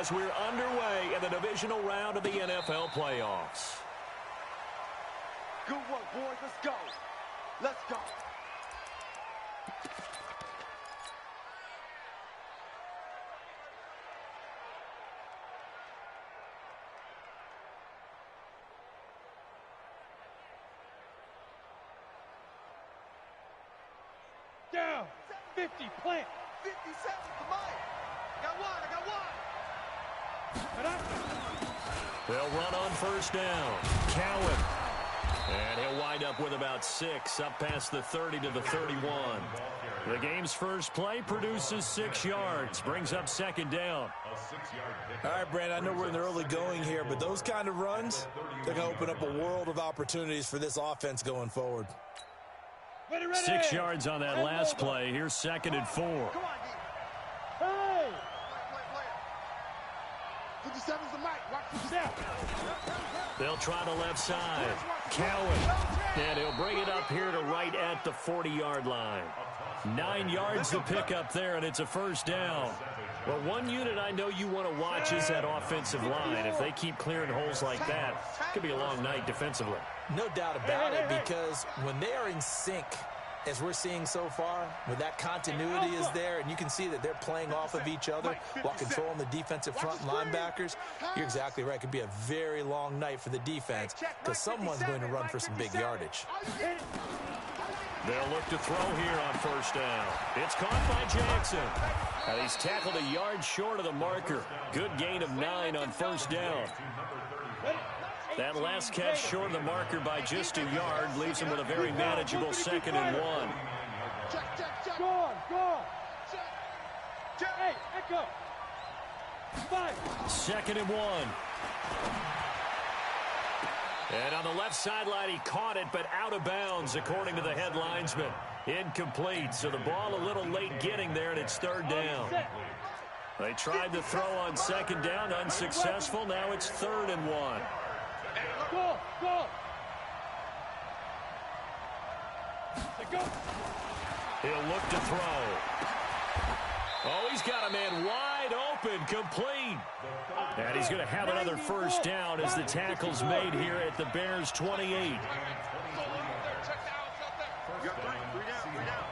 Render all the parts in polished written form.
as we're underway in the divisional round of the NFL playoffs. Good work, boys. Let's go. Let's go. Down. 50, plant. 57, come on. Got one, I got one. They'll run on first down. Cowan. And he'll wind up with about 6, up past the 30 to the 31. The game's first play produces 6 yards, brings up second down. All right, Brandon, I know we're in the early going here, but those kind of runs, they're going to open up a world of opportunities for this offense going forward. 6 yards on that last play. Here's 2nd and 4. Come on, D. Hey! Play. 57's the mic. Watch 57. They'll try the left side. Cowan. And he'll bring it up here to right at the 40-yard line. 9 yards to pick up there, and it's a first down. Well, one unit I know you want to watch is that offensive line. If they keep clearing holes like that, it could be a long night defensively. No doubt about it, because when they are in sync, as we're seeing so far, when that continuity is there, and you can see that they're playing off of each other while controlling the defensive front linebackers, you're exactly right. It could be a very long night for the defense because someone's going to run for some big yardage. They'll look to throw here on first down. It's caught by Jackson. And he's tackled a yard short of the marker. Good gain of 9 on first down. That last catch short of the marker by just a yard leaves him with a very manageable 2nd and 1. Go on, go on. Hey, echo. 5. 2nd and 1. And on the left sideline, he caught it, but out of bounds, according to the head linesman. Incomplete, so the ball a little late getting there, and it's 3rd down. They tried to throw on 2nd down, unsuccessful. Now it's 3rd and 1. Go, go. Go. He'll look to throw. Oh, he's got a man wide open, complete. And he's going to have another first down as the tackle's made here at the Bears' 28. You got 3 down.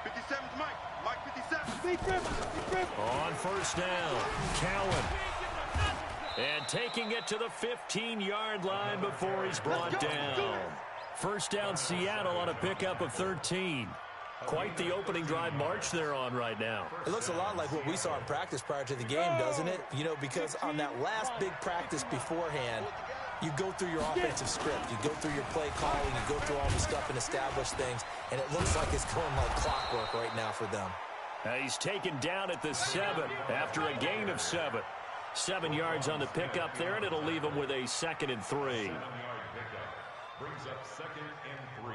57's Mike. Mike 57. On first down, Cowan. And taking it to the 15-yard line before he's brought down. First down, Seattle on a pickup of 13. Quite the opening drive march they're on right now. It looks a lot like what we saw in practice prior to the game, doesn't it? You know, because on that last big practice beforehand, you go through your offensive script. You go through your play calling. You go through all the stuff and establish things. And it looks like it's going like clockwork right now for them. He's taken down at the 7 after a gain of 7. 7 yards on the pickup there, and it'll leave him with a 2nd and 3. Brings up 2nd and 3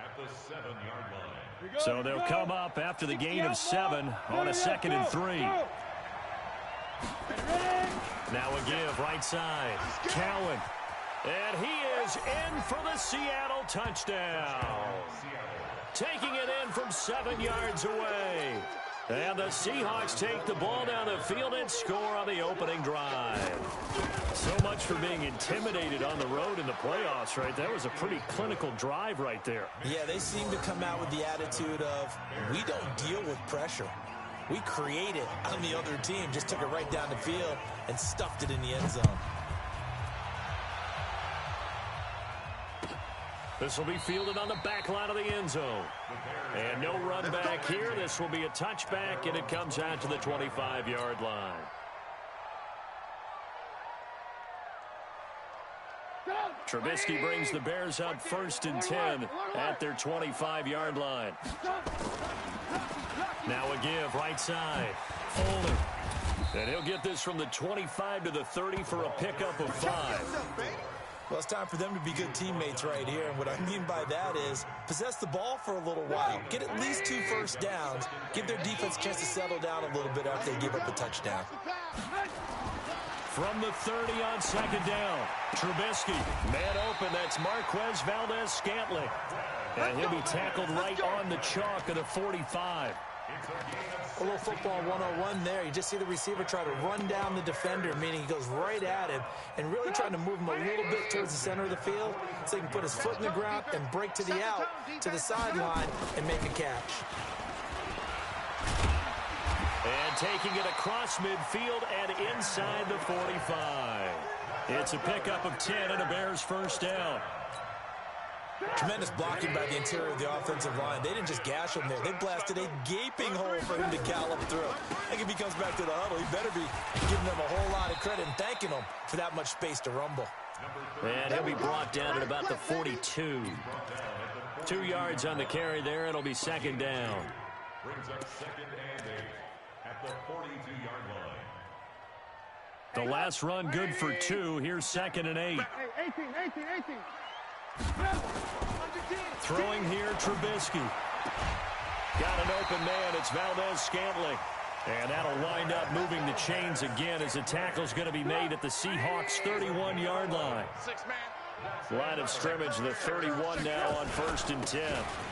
at the 7-yard line. So they'll come up after the gain of 7 on a 2nd and 3. Now a give right side. Cowan. And he is in for the Seattle touchdown. Taking it in from 7 yards away. And the Seahawks take the ball down the field and score on the opening drive. So much for being intimidated on the road in the playoffs, right? That was a pretty clinical drive right there. Yeah, they seem to come out with the attitude of, we don't deal with pressure. We create it on the other team. Just took it right down the field and stuffed it in the end zone. This will be fielded on the back line of the end zone. And no run back here. This will be a touchback, and it comes out to the 25-yard line. Trubisky brings the Bears up 1st and 10 at their 25-yard line. Now a give right side. Foley. And he'll get this from the 25 to the 30 for a pickup of 5. Well, it's time for them to be good teammates right here. And what I mean by that is possess the ball for a little while. Get at least 2 first downs. Give their defense a chance to settle down a little bit after they give up a touchdown. From the 30 on 2nd down. Trubisky. Man open. That's Marquez Valdez-Scantling. And he'll be tackled right on the chalk of the 45. A little football 101 there. You just see the receiver try to run down the defender, meaning he goes right at him and really trying to move him a little bit towards the center of the field so he can put his foot in the ground and break to the out, to the sideline, and make a catch. And taking it across midfield and inside the 45. It's a pickup of 10 and a Bears first down. Tremendous blocking by the interior of the offensive line. They didn't just gash him there. They blasted a gaping hole for him to gallop through. I think if he comes back to the huddle, he better be giving them a whole lot of credit and thanking them for that much space to rumble. And he'll be brought down at about the 42. 2 yards on the carry there. It'll be second down. Brings up second and 8 at the 42-yard line. The last run good for 2. Here's second and 8. 18. Throwing here, Trubisky. Got an open man. It's Valdez-Scantling. And that'll wind up moving the chains again as the tackle's going to be made at the Seahawks' 31-yard line. Line of scrimmage, the 31 now on 1st and 10.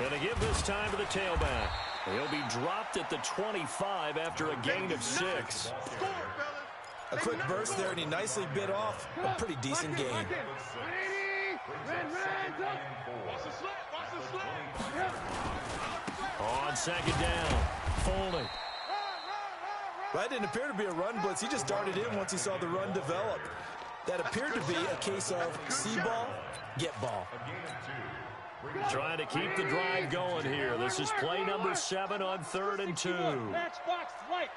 And they give this time to the tailback. He'll be dropped at the 25 after a gain of 6. A quick burst there, and he nicely bit off a pretty decent gain. On second down, Foley. That didn't appear to be a run blitz. He just darted in once he saw the run develop. That appeared to be a case of see ball, get ball. Trying to keep the drive going here. This is play number 7 on 3rd and 2. Matchbox lights.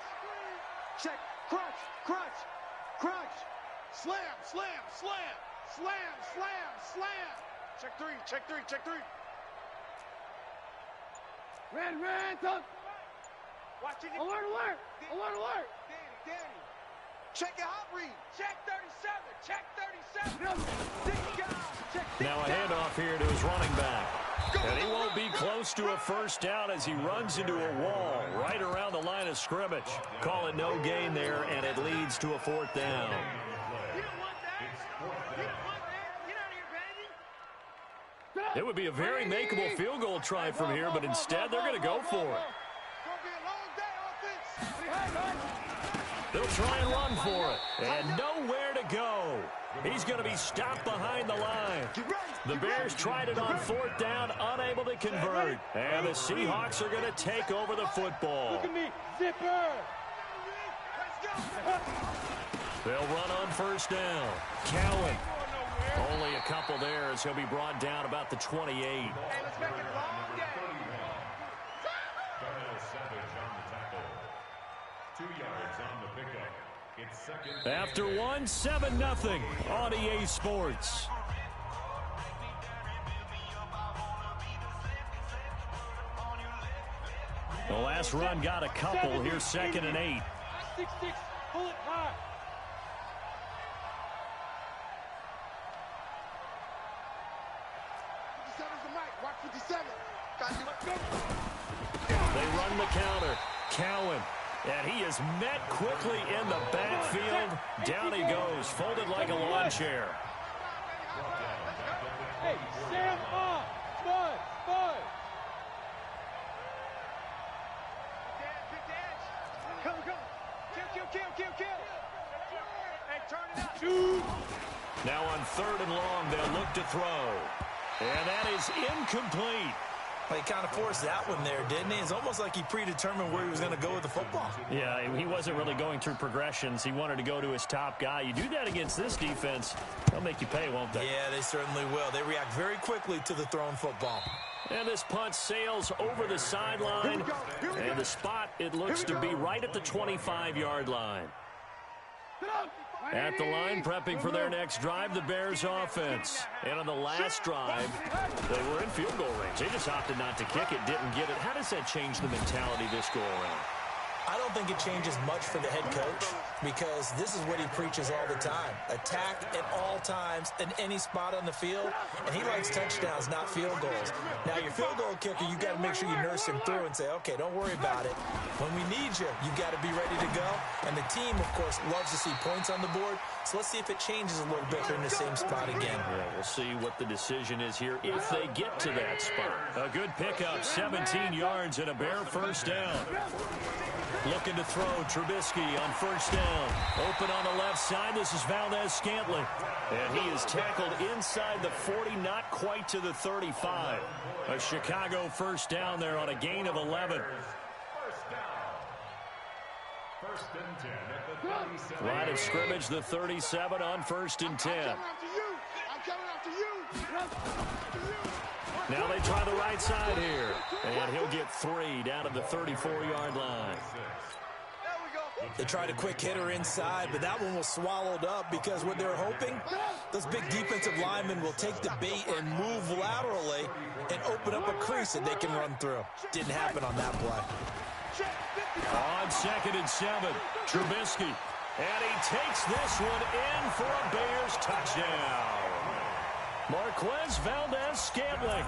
Check, crunch. Slam. Check three. Red, tuck. Watching it. Alert. Danny. Check your hot read. Check 37. Now a handoff here to his running back. And he won't be close to a first down as he runs into a wall right around the line of scrimmage. Call it no gain there, and it leads to a 4th down. It would be a very makeable field goal try from here, but instead they're going to go for it. They'll try and run for it, and nowhere to go. He's going to be stopped behind the line. The Bears tried it on 4th down, unable to convert. And the Seahawks are going to take over the football. Look at me, zipper. They'll run on 1st down. Cowan. Only a couple there as he'll be brought down about the 28. Hey, let's make it a long game. Darnell Savage on the tackle. 2 yards on the pickup. It's second. After 1, 7-0 on EA Sports. The last run got a couple. Here's second and 8. 6-6, pull it high. They run the counter. Cowan. And he is met quickly in the backfield. Down he goes, folded like a lawn chair. Hey, Sam off. Spud. Come. Kill. Hey, turn it up. Shoot. Now on 3rd and long, they'll look to throw. And that is incomplete. Well, he kind of forced that one there, didn't he? It's almost like he predetermined where he was going to go with the football. Yeah, he wasn't really going through progressions. He wanted to go to his top guy. You do that against this defense, they'll make you pay, won't they? Yeah, they certainly will. They react very quickly to the thrown football. And this punt sails over the sideline. And the spot, it looks to be right at the 25-yard line. At the line, prepping for their next drive, the Bears offense. And on the last drive, they were in field goal range. They just opted not to kick it, didn't get it. How does that change the mentality this go around? I don't think it changes much for the head coach because this is what he preaches all the time. Attack at all times in any spot on the field, and he likes touchdowns, not field goals. Now, your field goal kicker, you've got to make sure you nurse him through and say, okay, don't worry about it. When we need you, you've got to be ready to go. And the team, of course, loves to see points on the board, so let's see if it changes a little bit. They're in the same spot again. Yeah, we'll see what the decision is here if they get to that spot. A good pickup, 17 yards and a Bear first down. Looking to throw, Trubisky on first down. Open on the left side, this is Valdez-Scantling. And he is tackled inside the 40, not quite to the 35. A Chicago first down there on a gain of 11. First and 10 at the 37. Line of scrimmage, the 37 on first and 10. I'm coming after you. Now they try the right side here. And he'll get 3 down to the 34-yard line. They tried a quick hitter inside, but that one was swallowed up because what they're hoping, those big defensive linemen will take the bait and move laterally and open up a crease that they can run through. Didn't happen on that play. On 2nd and 7, Trubisky. And he takes this one in for a Bears touchdown. Marquez Valdez-Scantling,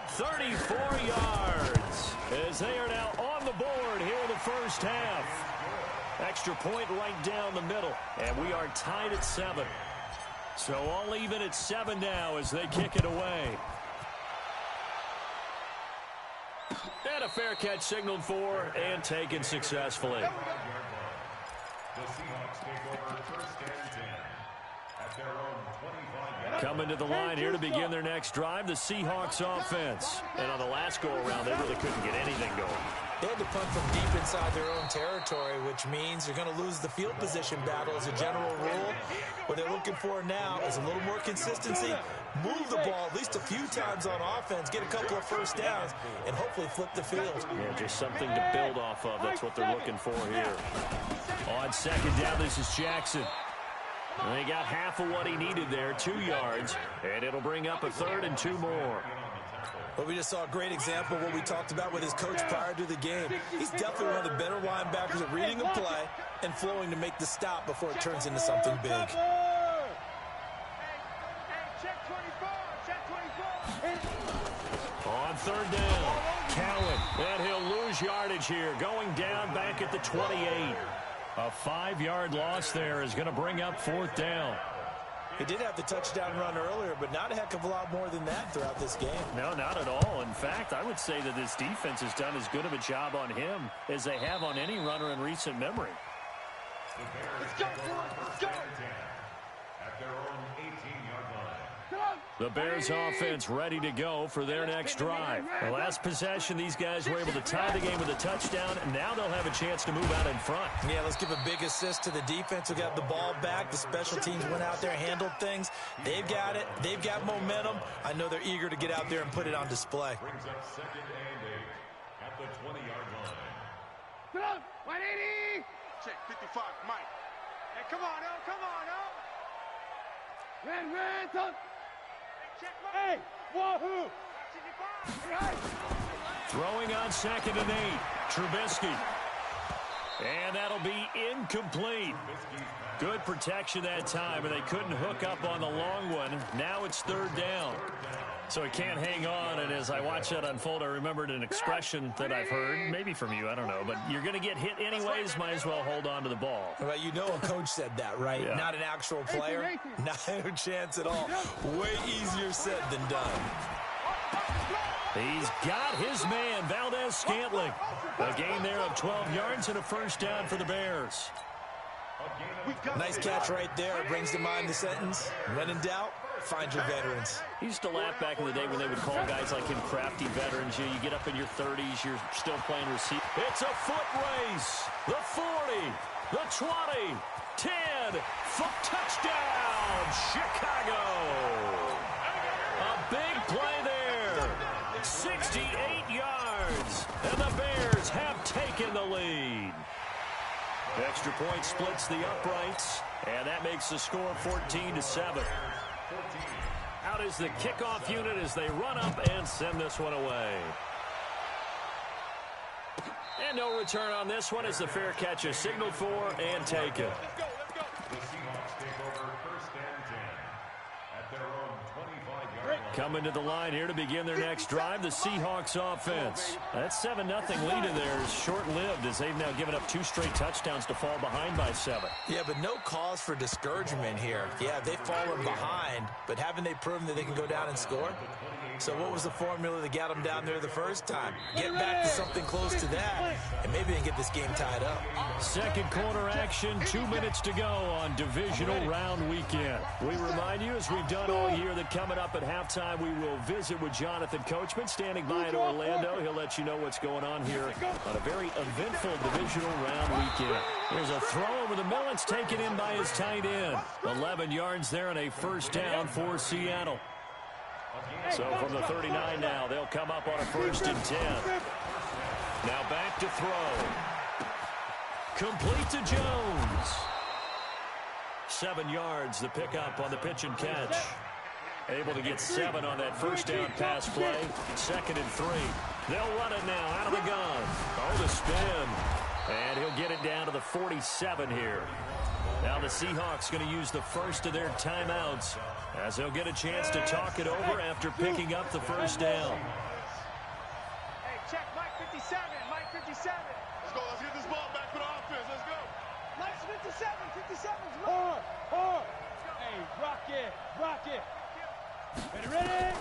34 yards, as they are now on the board here in the first half. Extra point right down the middle, and we are tied at 7. So all even at 7 now as they kick it away. And a fair catch signaled for and taken successfully. The Seahawks take over first and 10 at their own 25-yard. Coming to the line here to begin their next drive, the Seahawks offense. And on the last go-around, they really couldn't get anything going. They had to punt from deep inside their own territory, which means you're going to lose the field position battle as a general rule. What they're looking for now is a little more consistency, move the ball at least a few times on offense, get a couple of first downs, and hopefully flip the field. Yeah, just something to build off of. That's what they're looking for here. On 2nd down, this is Jackson. And he got half of what he needed there, 2 yards, and it'll bring up a 3rd and 2 more. But we just saw a great example of what we talked about with his coach prior to the game. He's definitely one of the better linebackers at reading a play and flowing to make the stop before it turns into something big. On 3rd down, Cowan, and he'll lose yardage here, going down back at the 28. A 5-yard loss there is going to bring up 4th down. He did have the touchdown run earlier, but not a heck of a lot more than that throughout this game. No, not at all. In fact, I would say that this defense has done as good of a job on him as they have on any runner in recent memory. Let's go, let's go. At their own 18-yard line. The Bears offense ready to go for their next drive. The last possession, these guys were able to tie the game with a touchdown, and now they'll have a chance to move out in front. Yeah, let's give a big assist to the defense who got the ball back. The special teams went out there, handled things. They've got it. They've got momentum. I know they're eager to get out there and put it on display. Brings up 2nd and 8 at the 20-yard line. Get up, 180. Check 55, Mike. Hey, come on, now, come on, now. Ran, touch. Hey, wahoo. Right. Throwing on 2nd and 8, Trubisky. And that'll be incomplete. Good protection that time, and they couldn't hook up on the long one. Now it's 3rd down. So he can't hang on, and as I watch that unfold, I remembered an expression that I've heard, maybe from you, I don't know, but you're going to get hit anyways, might as well hold on to the ball. Well, you know a coach said that, right? Yeah. Not an actual player. Not a chance at all. Way easier said than done. He's got his man, Valdez-Scantling. A gain there of 12 yards and a first down for the Bears. Nice catch right there. Brings to mind the sentence, when in doubt, find your veterans. He used to laugh back in the day when they would call guys like him crafty veterans. You get up in your 30s, you're still playing receiver. It's a foot race. The 40, the 20, 10, touchdown, Chicago. A big play there. 68 yards, and the Bears have taken the lead. Extra point splits the uprights, and that makes the score 14-7. Out is the kickoff unit as they run up and send this one away. And no return on this one as the fair catch is signaled for and taken. The Seahawks take over first and 10 at their own 25-yard line. Coming to the line here to begin their next drive, the Seahawks offense. That 7-0 lead in there is short-lived as they've now given up 2 straight touchdowns to fall behind by 7. Yeah, but no cause for discouragement here. Yeah, they've fallen behind, but haven't they proven that they can go down and score? So what was the formula that got them down there the first time? Get back to something close to that, and maybe they can get this game tied up. Second quarter action, 2 minutes to go on divisional round weekend. We remind you, as we've done all year, that coming up at halftime, we will visit with Jonathan Coachman standing by in Orlando. He'll let you know what's going on here on a very eventful divisional round weekend. There's a throw over the middle. It's taken in by his tight end. 11 yards there and a first down for Seattle. So from the 39 now, they'll come up on a 1st and 10. Now back to throw. Complete to Jones. 7 yards, the pickup on the pitch and catch. Able to get 7 on that first down pass play. 2nd and 3. They'll run it now out of the gun. Oh, the spin. And he'll get it down to the 47 here. Now the Seahawks going to use the first of their timeouts as they'll get a chance to talk it over after picking up the first down. Hey, check Mike 57. Mike 57. Let's go. Let's get this ball back for the offense. Let's go. Mike's 57. 57's Mike. Hey, rock it. Ready?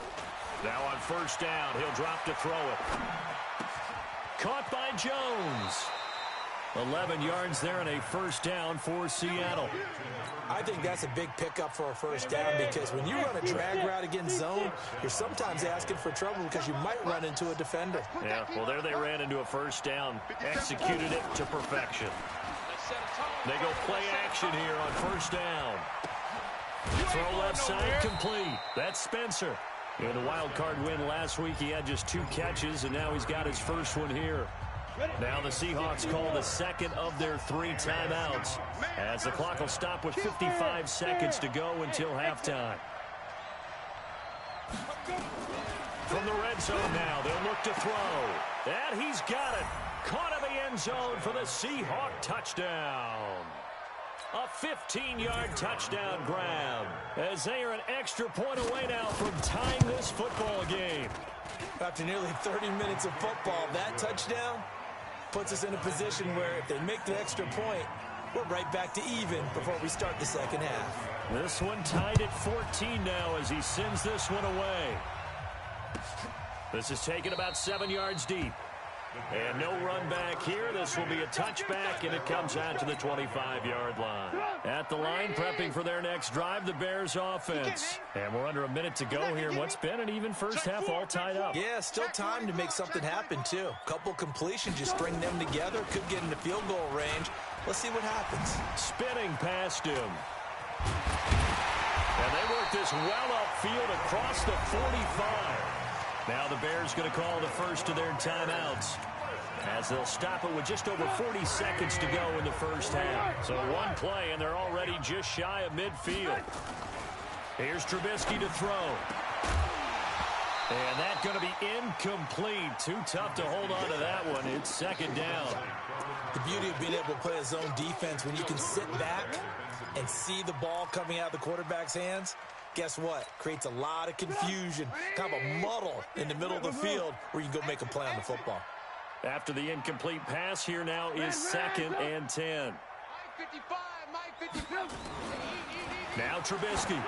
Now on first down, he'll drop to throw it. Caught by Jones. 11 yards there and a first down for Seattle. I think that's a big pickup for a first down because when you run a drag route against zone, you're sometimes asking for trouble because you might run into a defender. Yeah, well, there they ran into a first down, executed it to perfection. They go play action here on first down. Throw left side complete. That's Spencer. In the wild card win last week, he had just 2 catches, and now he's got his first one here. Now the Seahawks call the second of their 3 timeouts as the clock will stop with 55 seconds to go until halftime. From the red zone now, they'll look to throw. And he's got it. Caught in the end zone for the Seahawk touchdown. A 15-yard touchdown grab as they are an extra point away now from tying this football game. After nearly 30 minutes of football, that touchdown puts us in a position where if they make the extra point, we're right back to even before we start the second half. This one tied at 14 now as he sends this one away. This is taken about 7 yards deep. And no run back here. This will be a touchback, and it comes out to the 25-yard line. At the line, prepping for their next drive, the Bears offense. And we're under a minute to go here. What's been an even first half all tied up. Yeah, still time to make something happen, too. Couple completions, just string them together. Could get into field goal range. Let's see what happens. Spinning past him. And they work this well upfield across the 45. Now the Bears going to call the first of their timeouts as they'll stop it with just over 40 seconds to go in the first half. So one play, and they're already just shy of midfield. Here's Trubisky to throw. And that's going to be incomplete. Too tough to hold on to that one. It's second down. The beauty of being able to play a zone defense when you can sit back and see the ball coming out of the quarterback's hands, guess what? Creates a lot of confusion, kind of a muddle in the middle of the field where you can go make a play on the football. After the incomplete pass, here now is 2nd and 10. Mike 55, Mike 55. Now Trubisky.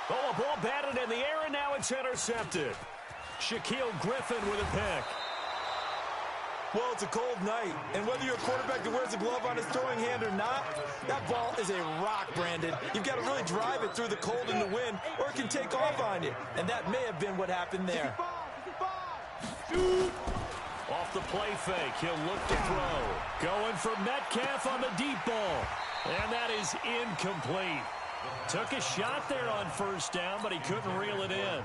Oh, a ball batted in the air, and now it's intercepted. Shaquille Griffin with a pick. Well, it's a cold night, and whether you're a quarterback that wears a glove on his throwing hand or not, that ball is a rock, Brandon. You've got to really drive it through the cold and the wind, or it can take off on you, and that may have been what happened there. Off the play fake, he'll look to throw. Going for Metcalf on the deep ball, and that is incomplete. Took a shot there on first down, but he couldn't reel it in.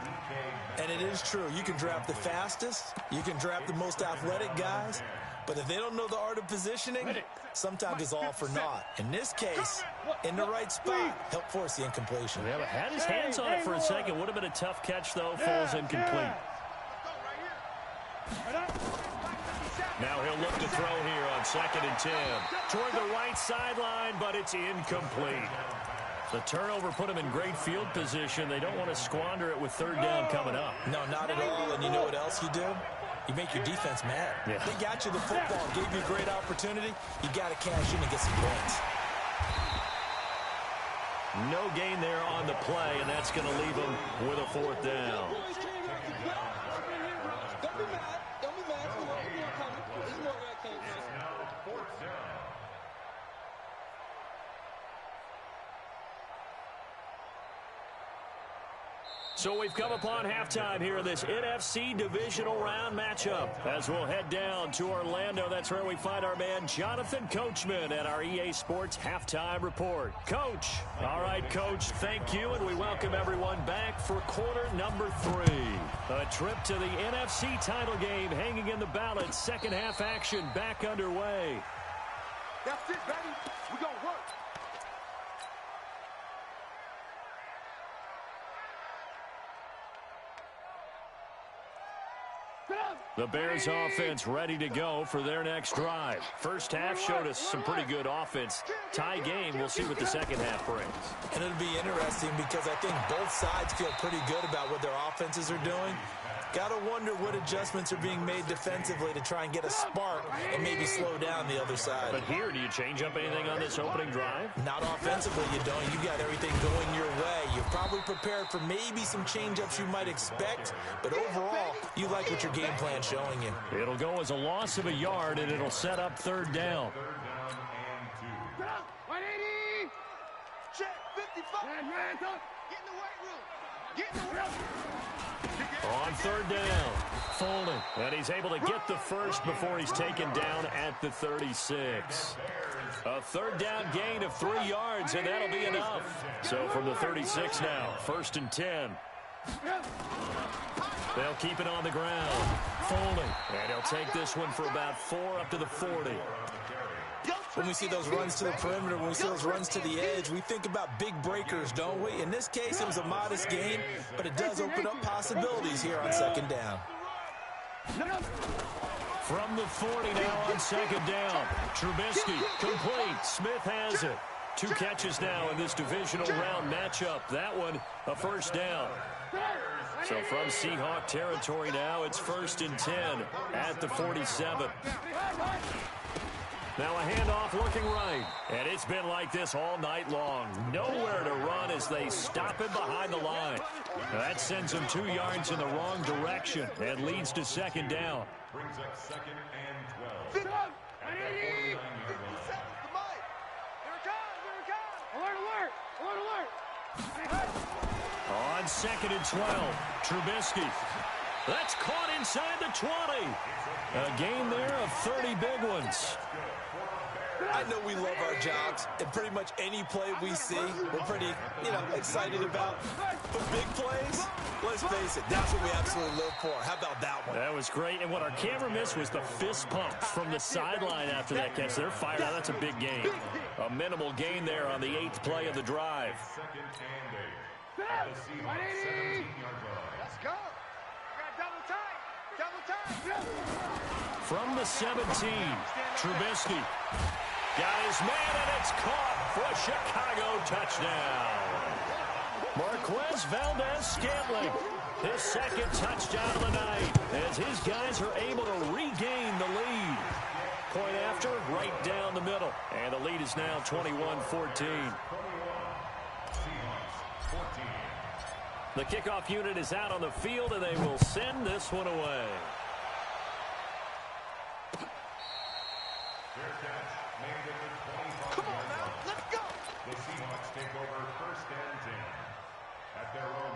And it is true. You can draft the fastest. You can draft the most athletic guys. But if they don't know the art of positioning, sometimes it's all for naught. In this case, in the right spot, help force the incompletion. Yeah, but had his hands on it for a second. Would have been a tough catch, though. Falls incomplete. Now he'll look to throw here on 2nd and 10. Toward the right sideline, but it's incomplete. The turnover put him in great field position. They don't want to squander it with 3rd down coming up. No, not at all. And you know what else you do? You make your defense mad. Yeah. They got you the football, gave you a great opportunity. You got to cash in and get some points. No gain there on the play, and that's going to leave him with a 4th down. So we've come upon halftime here in this NFC divisional round matchup. As we'll head down to Orlando, that's where we find our man Jonathan Coachman at our EA Sports Halftime Report. Coach. All right, Coach, thank you, and we welcome everyone back for quarter number 3. A trip to the NFC title game hanging in the balance. Second half action back underway. That's it, baby. We gonna work. The Bears offense ready to go for their next drive. First half showed us some pretty good offense. Tie game, we'll see what the second half brings. And it'll be interesting because I think both sides feel pretty good about what their offenses are doing. Got to wonder what adjustments are being made defensively to try and get a spark and maybe slow down the other side. But here, do you change up anything on this opening drive? Not offensively, you don't. You got everything going your way. You're probably prepared for maybe some change-ups you might expect, but overall, you like what your game plan's showing you. It'll go as a loss of a yard, and it'll set up 3rd down. 180. Check 55. Get in the weight room. Get in the weight room. On 3rd down, Fulton, and he's able to get the first before he's taken down at the 36. A 3rd down gain of 3 yards, and that'll be enough. So from the 36 now, 1st and 10. They'll keep it on the ground. Fulton, and he'll take this one for about 4 up to the 40. When we see those runs to the perimeter, when we see those runs to the edge, we think about big breakers, don't we? In this case, it was a modest gain, but it does open up possibilities here on 2nd down. From the 40 now on 2nd down. Trubisky, complete. Smith has it. 2 catches now in this divisional round matchup. That one, a 1st down. So from Seahawk territory now, it's 1st and 10 at the 47. Now a handoff looking right. And it's been like this all night long. Nowhere to run as they stop him behind the line. Now that sends him 2 yards in the wrong direction and leads to 2nd down. Brings up 2nd and 12. At the 49-yard line. Alert, alert, alert, alert. On 2nd and 12, Trubisky. That's caught inside the 20. A gain there of 30 big ones. I know we love our jobs, and pretty much any play we see, we're pretty, excited about. But big plays, let's face it, that's what we absolutely live for. How about that one? That was great, and what our camera missed was the fist pump from the sideline after that catch. They're fired out. That's a big gain. A minimal gain there on the 8th play of the drive. 2nd and 8. At the Seahawks 17-yard line. Let's go. Double time. Double time. From the 17, Trubisky. Got his man, and it's caught for a Chicago touchdown. Marquez Valdez-Scantling, his 2nd touchdown of the night, as his guys are able to regain the lead. Point after, right down the middle. And the lead is now 21-14. The kickoff unit is out on the field, and they will send this one away. Come on now, let's go. The Seahawks take over 1st and 10 at their own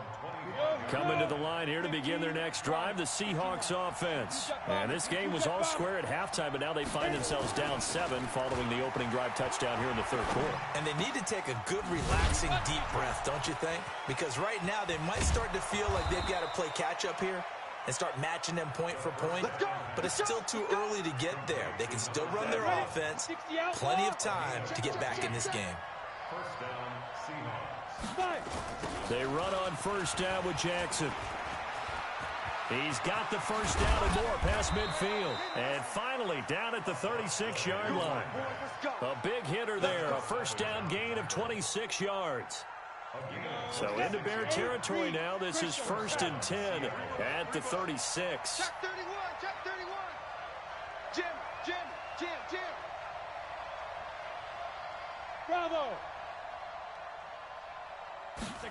21. Coming to the line here to begin their next drive, the Seahawks offense. And this game was all square at halftime, but now they find themselves down 7 following the opening drive touchdown here in the 3rd quarter. And they need to take a good, relaxing, deep breath, don't you think? Because right now they might start to feel like they've got to play catch-up here and start matching them point for point. But it's still too early to get there. They can still run their offense. Plenty of time to get back in this game. 1st down, Seahawks. They run on 1st down with Jackson. He's got the first down and more past midfield. And finally down at the 36-yard line. A big hitter there. A first down gain of 26 yards. So into Bear territory now. This is 1st and 10 at the 36. Check 31, check 31. Jim. Bravo.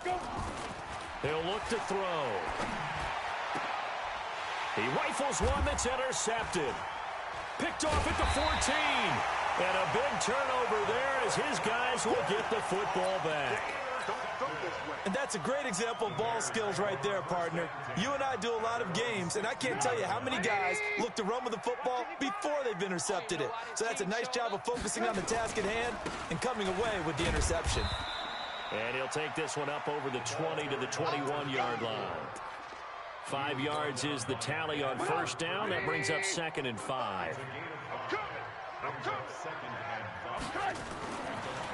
Go. He'll look to throw. He rifles one that's intercepted. Picked off at the 14. And a big turnover there as his guys will get the football back. And that's a great example of ball skills right there, partner. You and I do a lot of games, and I can't tell you how many guys look to run with the football before they've intercepted it. So that's a nice job of focusing on the task at hand and coming away with the interception. And he'll take this one up over the 20 to the 21-yard line. 5 yards is the tally on first down. That brings up 2nd and 5.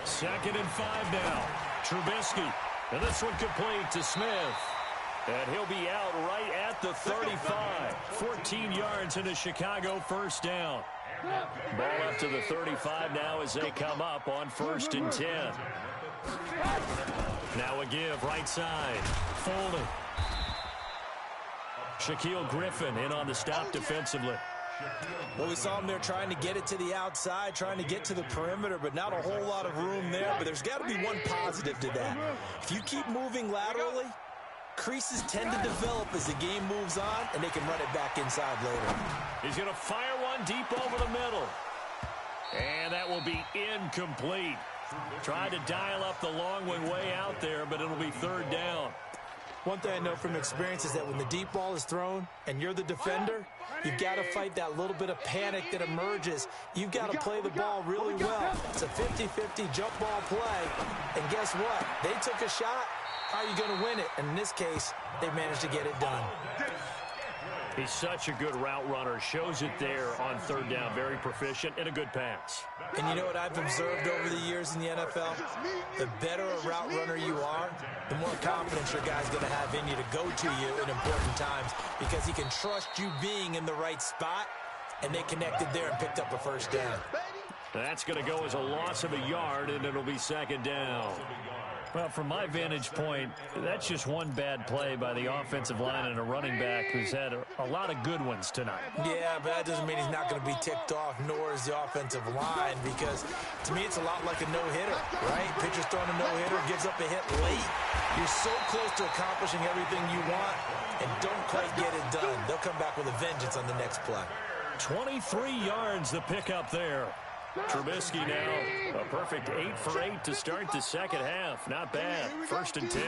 2nd and 5 now. Trubisky. And this one complete to Smith. And he'll be out right at the 35. 14 yards into Chicago first down. Ball up to the 35 now as they come up on 1st and 10. Now a give right side. Folding. Shaquille Griffin in on the stop defensively. Well, we saw him there trying to get it to the outside, trying to get to the perimeter, but not a whole lot of room there. But there's got to be one positive to that. If you keep moving laterally, creases tend to develop as the game moves on, and they can run it back inside later. He's going to fire one deep over the middle. And that will be incomplete. Tried to dial up the long one way out there, but it'll be 3rd down. One thing I know from experience is that when the deep ball is thrown and you're the defender, you've got to fight that little bit of panic that emerges. You've got to play the ball really well. It's a 50-50 jump ball play. And guess what? They took a shot. How are you going to win it? And in this case, they managed to get it done. He's such a good route runner. Shows it there on 3rd down. Very proficient and a good pass. And you know what I've observed over the years in the NFL? The better a route runner you are, the more confidence your guy's going to have in you to go to you in important times because he can trust you being in the right spot, and they connected there and picked up a first down. That's going to go as a loss of a yard, and it'll be 2nd down. Well, from my vantage point, that's just one bad play by the offensive line and a running back who's had a lot of good ones tonight. Yeah, but that doesn't mean he's not going to be ticked off, nor is the offensive line, because to me it's a lot like a no-hitter, right? Pitcher's throwing a no-hitter, gives up a hit late. You're so close to accomplishing everything you want and don't quite get it done. They'll come back with a vengeance on the next play. 23 yards the pickup there. Trubisky now a perfect 8 for 8 to start the second half. Not bad. 1st and 10.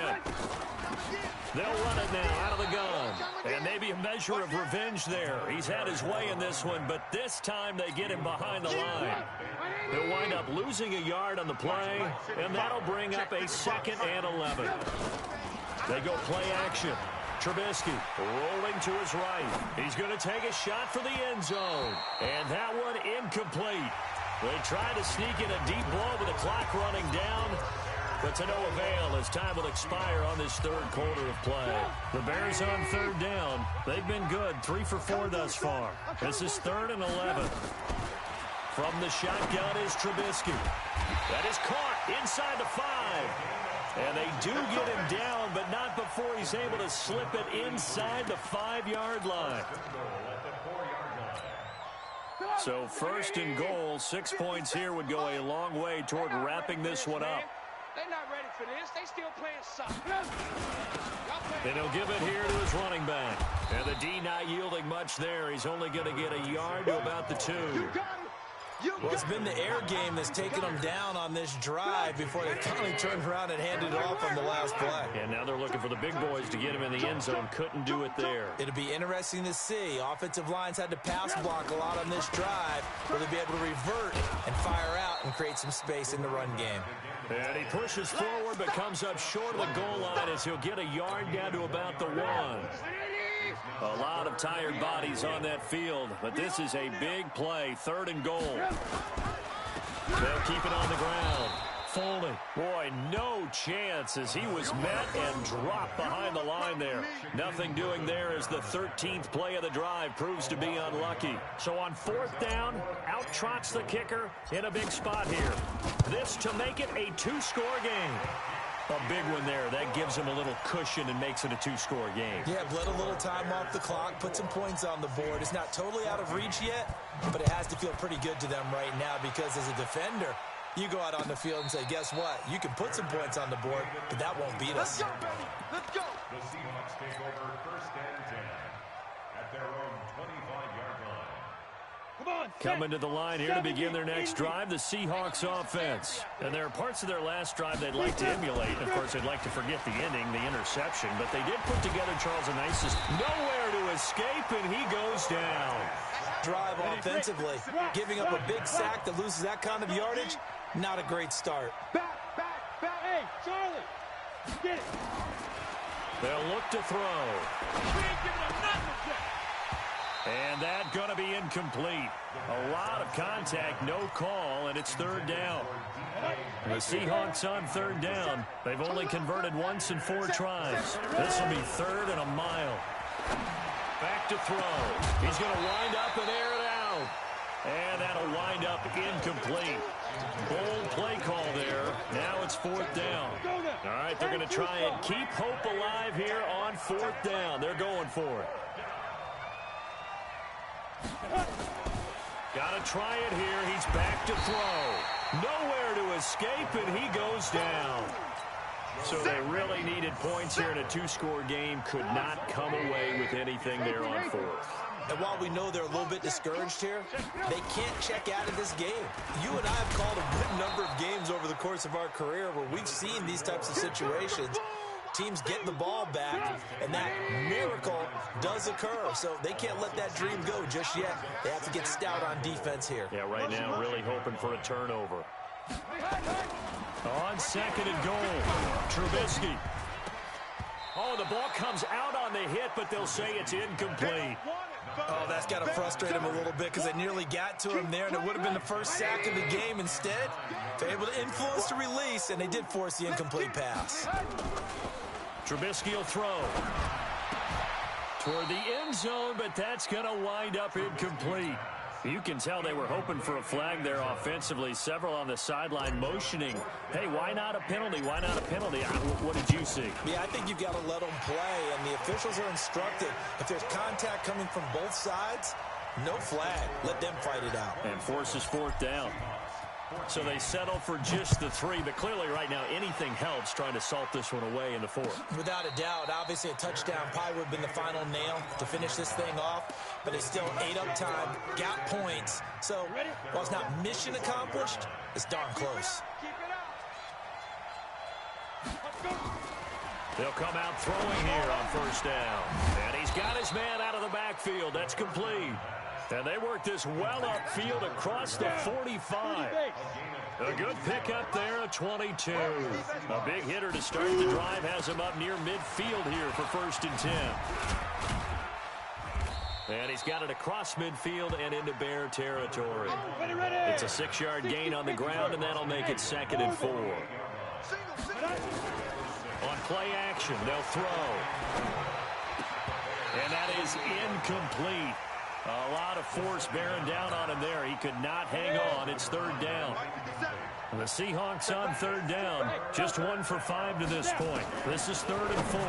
They'll run it now out of the gun. And maybe a measure of revenge there. He's had his way in this one, but this time they get him behind the line. He'll wind up losing a yard on the play, and that'll bring up a 2nd and 11. They go play action. Trubisky rolling to his right. He's going to take a shot for the end zone. And that one incomplete. They try to sneak in a deep blow with the clock running down, but to no avail as time will expire on this 3rd quarter of play. The Bears on 3rd down. They've been good, 3 for 4 thus far. This is 3rd and 11. From the shotgun is Trubisky. That is caught inside the 5. And they do get him down, but not before he's able to slip it inside the 5-yard line. So 1st and goal, 6 points here would go a long way toward wrapping this one up. They're not ready for this. They still playing soccer. And he'll give it here to his running back. And the D not yielding much there. He's only going to get a yard to about the 2. Well, it's been the air game that's taken them down on this drive before they finally turned around and handed it off on the last play. And now they're looking for the big boys to get him in the end zone. Couldn't do it there. It'll be interesting to see. Offensive lines had to pass block a lot on this drive. Will they be able to revert and fire out and create some space in the run game? And he pushes forward but comes up short of the goal line as he'll get a yard down to about the 1. A lot of tired bodies on that field, but this is a big play, 3rd and goal. They'll keep it on the ground. Foley. Boy, no chance as he was met and dropped behind the line there. Nothing doing there as the 13th play of the drive proves to be unlucky. So on 4th down, out trots the kicker in a big spot here. This to make it a 2-score game. A big one there. That gives them a little cushion and makes it a 2-score game. Yeah, bled a little time off the clock, put some points on the board. It's not totally out of reach yet, but it has to feel pretty good to them right now because as a defender, you go out on the field and say, guess what? You can put some points on the board, but that won't beat us. Let's go, baby. Let's go. The Seahawks take over 1st and 10 at their own 25-yard line. Coming to the line here to begin their next drive, the Seahawks offense. And there are parts of their last drive they'd like to emulate. Of course, they'd like to forget the ending, the interception. But they did put together Charles Onisis. Nowhere to escape, and he goes down. Drive offensively. Giving up a big sack that loses that kind of yardage, not a great start. Back. Hey, Charlie. Get it. They'll look to throw. We ain't giving up nothing yet. And that going to be incomplete. A lot of contact, no call, and it's 3rd down. The Seahawks on 3rd down. They've only converted once in 4 tries. This will be 3rd and a mile. Back to throw. He's going to wind up and air it out. And that'll wind up incomplete. Bold play call there. Now it's 4th down. All right, they're going to try and keep hope alive here on 4th down. They're going for it. Got to try it here. He's back to throw. Nowhere to escape, and he goes down. So they really needed points here in a 2-score game. Could not come away with anything there on 4th. And while we know they're a little bit discouraged here, they can't check out of this game. You and I have called a good number of games over the course of our career where we've seen these types of situations. Teams get the ball back, and that miracle does occur. So they can't let that dream go just yet. They have to get stout on defense here. Yeah, right now really hoping for a turnover. On 2nd and goal, Trubisky. Oh, the ball comes out on the hit, but they'll say it's incomplete. Oh, that's got to frustrate him a little bit because they nearly got to him there, and it would have been the first sack of the game. Instead, they're able to influence the release, and they did force the incomplete pass. Trubisky will throw toward the end zone, but that's going to wind up incomplete. You can tell they were hoping for a flag there offensively. Several on the sideline motioning, hey, why not a penalty? Why not a penalty? What did you see? Yeah, I think you've got to let them play, and the officials are instructed. If there's contact coming from both sides, no flag. Let them fight it out. And forces 4th down. So they settle for just the 3, but clearly right now anything helps trying to salt this one away in the 4th. Without a doubt, obviously a touchdown probably would have been the final nail to finish this thing off, but they still ate up time, got points. So while it's not mission accomplished, it's darn close. They'll come out throwing here on 1st down. And he's got his man out of the backfield. That's complete. And they work this well upfield across the 45. A good pickup there at 22. A big hitter to start the drive has him up near midfield here for 1st and 10. And he's got it across midfield and into Bear territory. It's a 6-yard gain on the ground, and that'll make it 2nd and 4. On play action, they'll throw. And that is incomplete. A lot of force bearing down on him there. He could not hang on. It's 3rd down. The Seahawks on 3rd down. Just 1 for 5 to this point. This is 3rd and 4.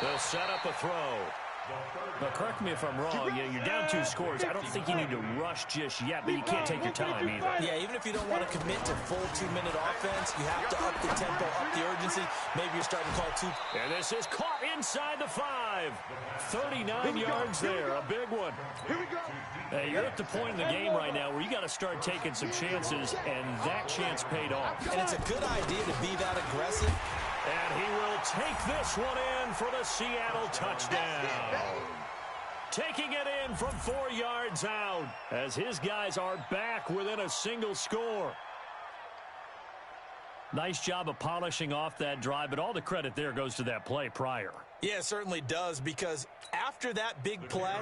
They'll set up a throw. But correct me if I'm wrong. Yeah, you're down 2 scores. I don't think you need to rush just yet, but you can't take your time either. Yeah, even if you don't want to commit to full 2-minute offense, you have to up the tempo, up the urgency. Maybe you're starting to call 2. And this is caught inside the 5. 39 yards there, a big one. Hey, you're at the point in the game right now where you got to start taking some chances, and that chance paid off. And it's a good idea to be that aggressive. And he will take this one in for the Seattle touchdown. Taking it in from 4 yards out as his guys are back within a single score. Nice job of polishing off that drive, but all the credit there goes to that play prior. Yeah, it certainly does, because after that big play,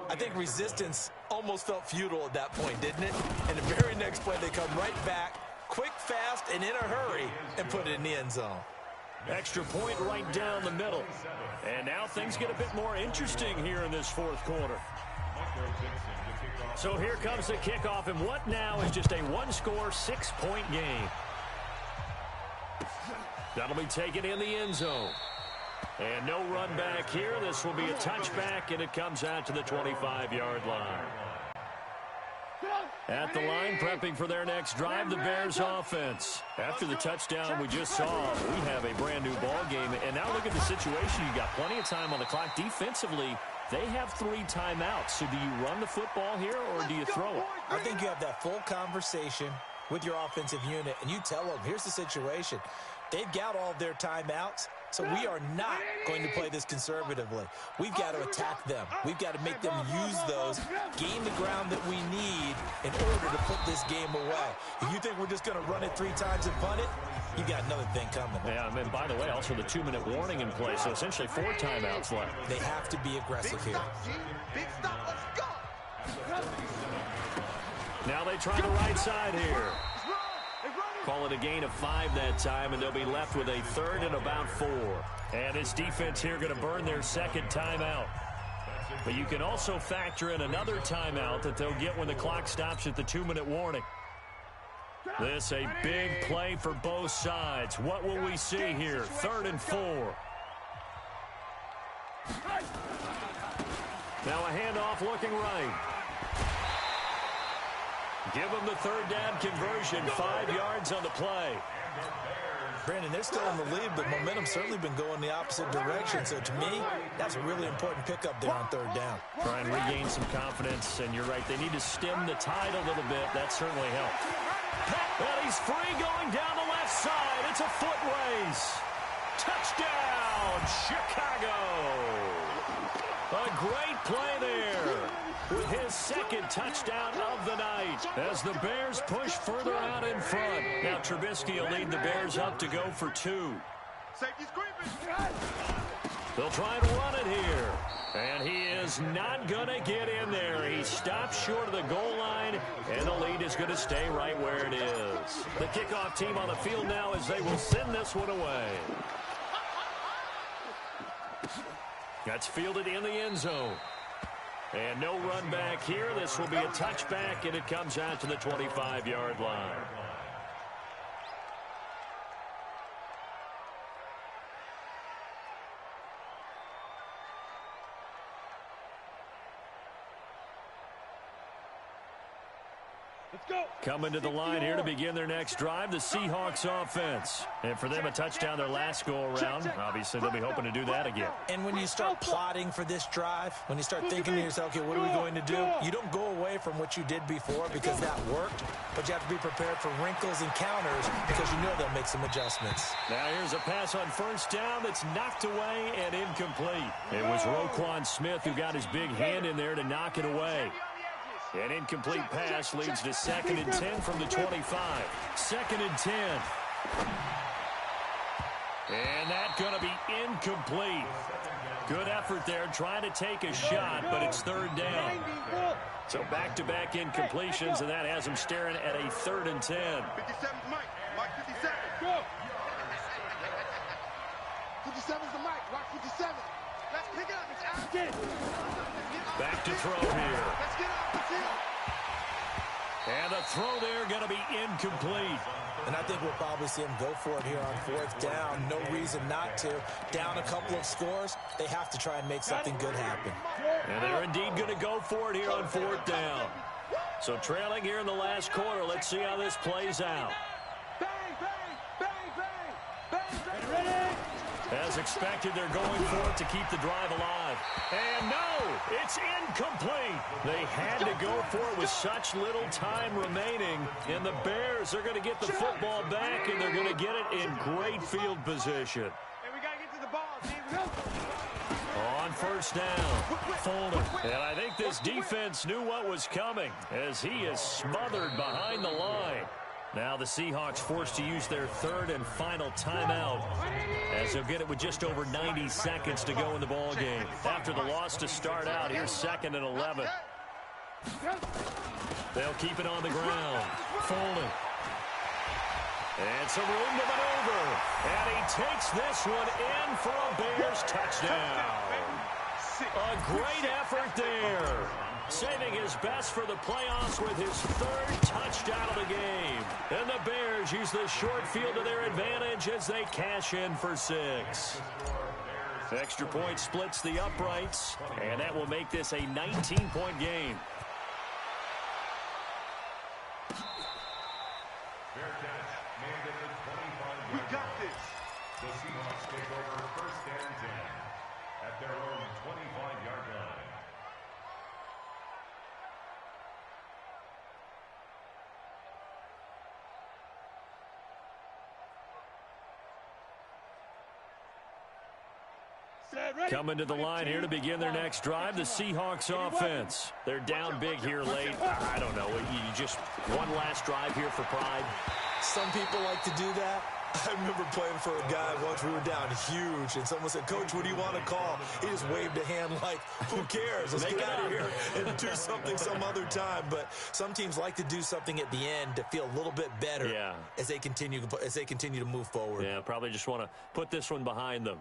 I think resistance almost felt futile at that point, didn't it? And the very next play, they come right back, quick, fast, and in a hurry, and put it in the end zone. Extra point right down the middle. And now things get a bit more interesting here in this fourth quarter. So here comes the kickoff, and what now is just a one-score, 6-point game. That'll be taken in the end zone. And no run back here. This will be a touchback, and it comes out to the 25-yard line. At the line, prepping for their next drive, the Bears offense. After the touchdown we just saw, we have a brand-new ball game. And now look at the situation. You got plenty of time on the clock. Defensively, they have 3 timeouts. So do you run the football here, or do you throw it? I think you have that full conversation with your offensive unit, and you tell them, here's the situation. They've got all their timeouts, so we are not going to play this conservatively. We've got to attack them. We've got to make them use those, gain the ground that we need in order to put this game away. If you think we're just going to run it 3 times and punt it, you got another thing coming. Yeah, and by the way, also the 2-minute warning in place, so essentially 4 timeouts left. They have to be aggressive here. Big stop, let's go. Now they try the right side here. Call it a gain of 5 that time, and they'll be left with a 3rd and about 4. And this defense here going to burn their second timeout. But you can also factor in another timeout that they'll get when the clock stops at the 2-minute warning. This a big play for both sides. What will we see here? 3rd and 4. Now a handoff looking right. Give them the 3rd down conversion, 5 yards on the play. Brandon, they're still in the lead, but momentum's certainly been going the opposite direction. So to me, that's a really important pickup there on 3rd down. Try and regain some confidence, and you're right, they need to stem the tide a little bit. That certainly helped. And he's free going down the left side. It's a foot race. Touchdown, Chicago. A great play there with his second touchdown of the night as the Bears push further out in front. Now Trubisky will lead the Bears up to go for 2. Safety's creeping. They'll try and run it here. And he is not going to get in there. He stops short of the goal line, and the lead is going to stay right where it is. The kickoff team on the field now as they will send this one away. That's fielded in the end zone. And no run back here. This will be a touchback, and it comes out to the 25-yard line. Coming to the line here to begin their next drive, the Seahawks offense. And for them, a touchdown their last go-around. Obviously, they'll be hoping to do that again. And when you start plotting for this drive, when you start thinking to yourself, okay, what are we going to do? You don't go away from what you did before because that worked, but you have to be prepared for wrinkles and counters because you know they'll make some adjustments. Now here's a pass on 1st down that's knocked away and incomplete. It was Roquan Smith who got his big hand in there to knock it away. An incomplete pass leads to 2nd and 10 from the 25. 2nd and 10. And that's going to be incomplete. Good effort there trying to take a shot, but it's 3rd down. So back-to-back incompletions, and that has him staring at a 3rd and 10. 57's Mike. Mike 57. Go. 57's the Mike. Mike 57. Let's pick it up. It's out. Back to throw here. Let's get out the field. And the throw there going to be incomplete. And I think we'll probably see him go for it here on 4th down. No reason not to. Down a couple of scores, they have to try and make something good happen. And they're indeed going to go for it here on 4th down. So trailing here in the last quarter, let's see how this plays out. Bang, bang, bang, bang, bang, bang. Ready? As expected, they're going for it to keep the drive alive. And no, it's incomplete. They had to go for it with such little time remaining. And the Bears are going to get the football back, and they're going to get it in great field position. And we got to get to the ball, team. On 1st down, Fulton. And I think this defense knew what was coming as he is smothered behind the line. Now the Seahawks forced to use their 3rd and final timeout as they'll get it with just over 90 seconds to go in the ball game. After the loss to start out, here's 2nd and 11. They'll keep it on the ground. Fulton. And some room to maneuver. And he takes this one in for a Bears touchdown. A great effort there. Saving his best for the playoffs with his third touchdown of the game. And the Bears use the short field to their advantage as they cash in for 6. Extra point splits the uprights, and that will make this a 19-point game. Fair catch, made at the 25-yard line. We got this. The Seahawks take over 1st and 10 at their own 25-yard line. Coming to the line here to begin their next drive, the Seahawks offense. They're down big here late. I don't know. You just one last drive here for pride. Some people like to do that. I remember playing for a guy once. We were down huge, and someone said, "Coach, what do you want to call?" He just waved a hand like, "Who cares? Let's get out of here and do something some other time." But some teams like to do something at the end to feel a little bit better as they continue to move forward. Yeah, probably just want to put this one behind them.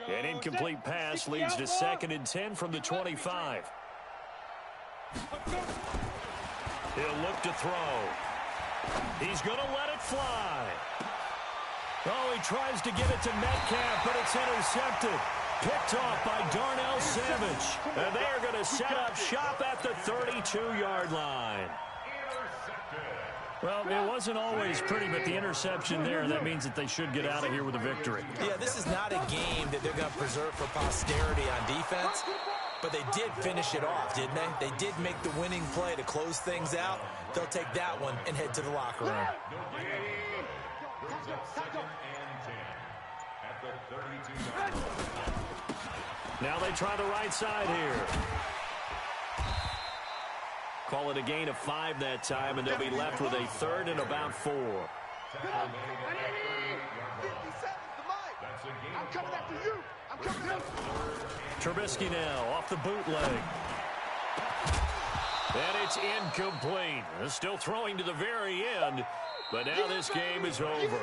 An incomplete pass leads to 2nd and 10 from the 25. He'll look to throw. He's going to let it fly. Oh, he tries to get it to Metcalf, but it's intercepted. Picked off by Darnell Savage. And they are going to set up shop at the 32-yard line. Well, it wasn't always pretty, but the interception there, that means that they should get out of here with a victory. Yeah, this is not a game that they're going to preserve for posterity on defense, but they did finish it off, didn't they? They did make the winning play to close things out. They'll take that one and head to the locker room. Now they try the right side here. Call it a gain of 5 that time, and they'll be left with a 3rd and about 4. I'm coming after you. I'm coming after you. Trubisky now off the bootleg. And it's incomplete. Still throwing to the very end, but now this game is over.